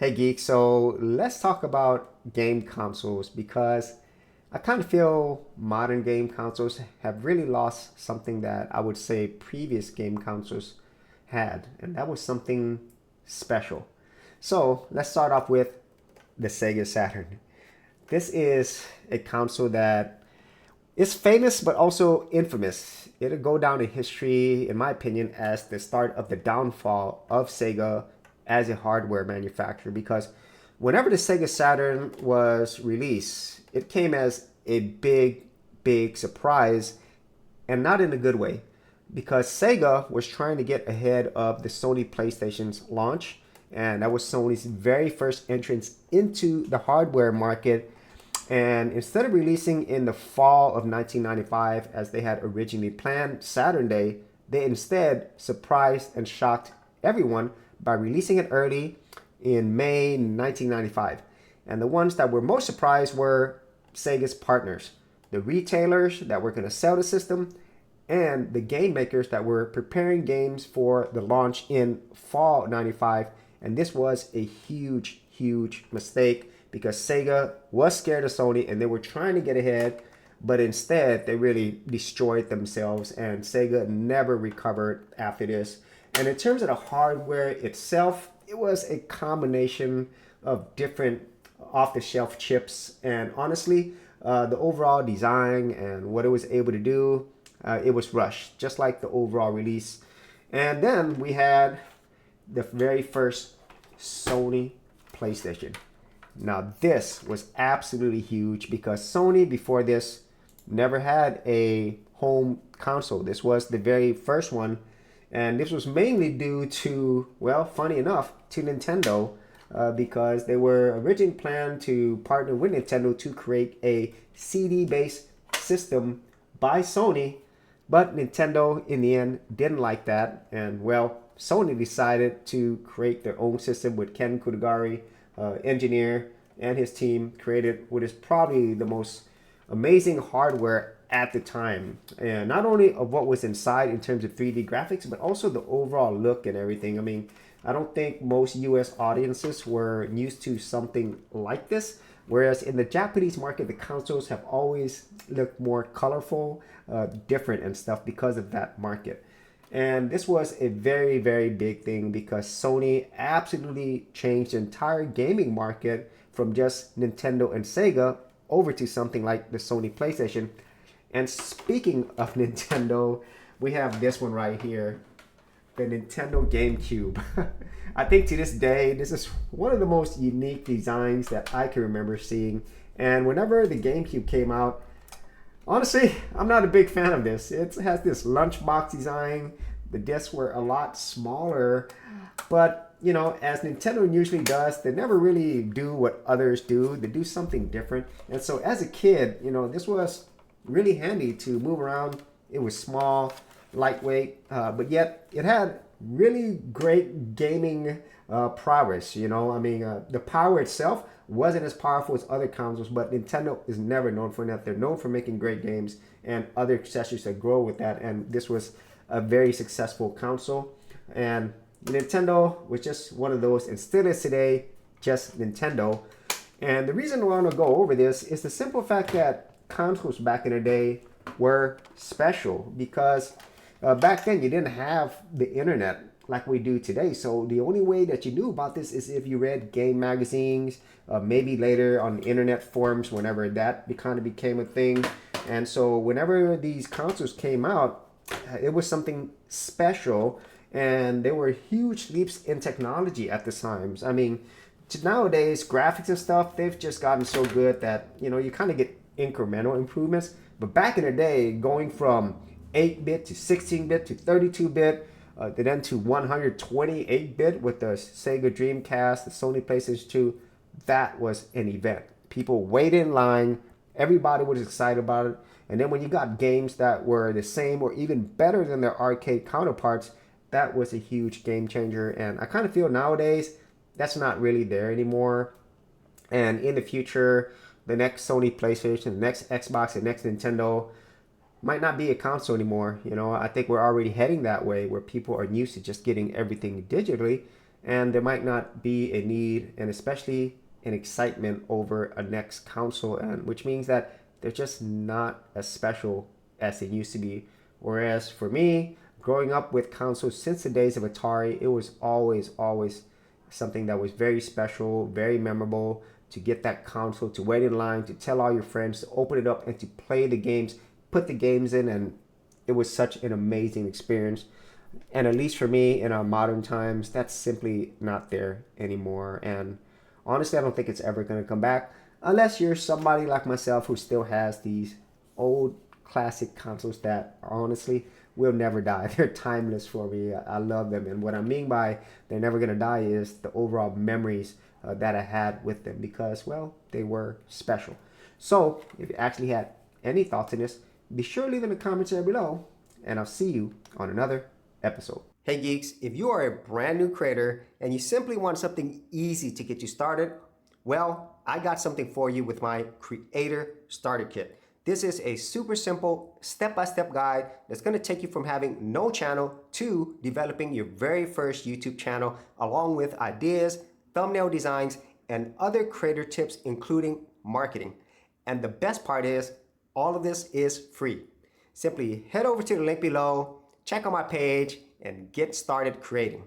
Hey Geek, so let's talk about game consoles because I kind of feel modern game consoles have really lost something that I would say previous game consoles had, and that was something special. So let's start off with the Sega Saturn. This is a console that is famous but also infamous. It'll go down in history, in my opinion, as the start of the downfall of Sega as a hardware manufacturer because whenever the Sega Saturn was released, it came as a big surprise and not in a good way because Sega was trying to get ahead of the Sony PlayStation's launch, and that was Sony's very first entrance into the hardware market. And instead of releasing in the fall of 1995 as they had originally planned Saturn Day, they instead surprised and shocked everyone by releasing it early in May 1995. And the ones that were most surprised were Sega's partners, the retailers that were going to sell the system, and the game makers that were preparing games for the launch in fall 95. And this was a huge mistake because Sega was scared of Sony and they were trying to get ahead, but instead they really destroyed themselves and Sega never recovered after this. And in terms of the hardware itself, it was a combination of different off-the-shelf chips, and honestly, the overall design and what it was able to do, it was rushed, just like the overall release. And then we had the very first Sony PlayStation. Now this was absolutely huge because Sony before this never had a home console. This was the very first one, and this was mainly due to, well, funny enough, to Nintendo, because they were originally planned to partner with Nintendo to create a CD-based system by Sony, but Nintendo in the end didn't like that, and well, Sony decided to create their own system with Ken Kudagari, engineer, and his team created what is probably the most amazing hardware at the time, and not only of what was inside in terms of 3D graphics, but also the overall look and everything. I mean, I don't think most US audiences were used to something like this, whereas in the Japanese market the consoles have always looked more colorful, different and stuff because of that market. And this was a very big thing because Sony absolutely changed the entire gaming market from just Nintendo and Sega over to something like the Sony PlayStation. And speaking of Nintendo, we have this one right here, the Nintendo GameCube. I think to this day, this is one of the most unique designs that I can remember seeing. And whenever the GameCube came out, honestly, I'm not a big fan of this. It has this lunchbox design. The discs were a lot smaller, but you know, as Nintendo usually does, they never really do what others do. They do something different. And so as a kid, you know, this was really handy to move around. It was small, lightweight, but yet it had really great gaming prowess. You know, I mean, the power itself wasn't as powerful as other consoles, but Nintendo is never known for that. They're known for making great games and other accessories that grow with that. And this was a very successful console. And Nintendo was just one of those, and still is today, just Nintendo. And the reason I want to go over this is the simple fact that consoles back in the day were special because back then you didn't have the internet like we do today. So the only way that you knew about this is if you read game magazines, maybe later on internet forums whenever that kind of became a thing. And so whenever these consoles came out, it was something special, and there were huge leaps in technology at the times. I mean, nowadays graphics and stuff, they've just gotten so good that, you know, you kind of get incremental improvements. But back in the day, going from 8-bit to 16-bit to 32-bit, then to 128-bit with the Sega Dreamcast, the Sony PlayStation 2, that was an event. People waited in line, everybody was excited about it. And then when you got games that were the same or even better than their arcade counterparts, that was a huge game changer. And I kind of feel nowadays that's not really there anymore. And in the future, the next Sony PlayStation, the next Xbox, the next Nintendo might not be a console anymore. You know, I think we're already heading that way where people are used to just getting everything digitally. and there might not be a need, and especially an excitement over a next console, and which means that they're just not as special as they used to be. Whereas for me, growing up with consoles since the days of Atari, it was always something that was very special, very memorable, to get that console, to wait in line, to tell all your friends, to open it up and to play the games, put the games in, and it was such an amazing experience. And at least for me in our modern times, that's simply not there anymore. And honestly, I don't think it's ever going to come back unless you're somebody like myself who still has these old classic consoles that honestly will never die. They're timeless for me. I love them. And what I mean by they're never going to die is the overall memories that I had with them because, well, they were special. So if you actually had any thoughts on this, be sure to leave in the comments area below, and I'll see you on another episode. Hey geeks, if you are a brand new creator and you simply want something easy to get you started, well, I got something for you with my Creator Starter Kit. This is a super simple step-by-step guide that's going to take you from having no channel to developing your very first YouTube channel, along with ideas, thumbnail designs, and other creator tips, including marketing. And the best part is, all of this is free. Simply head over to the link below, check out my page, and get started creating.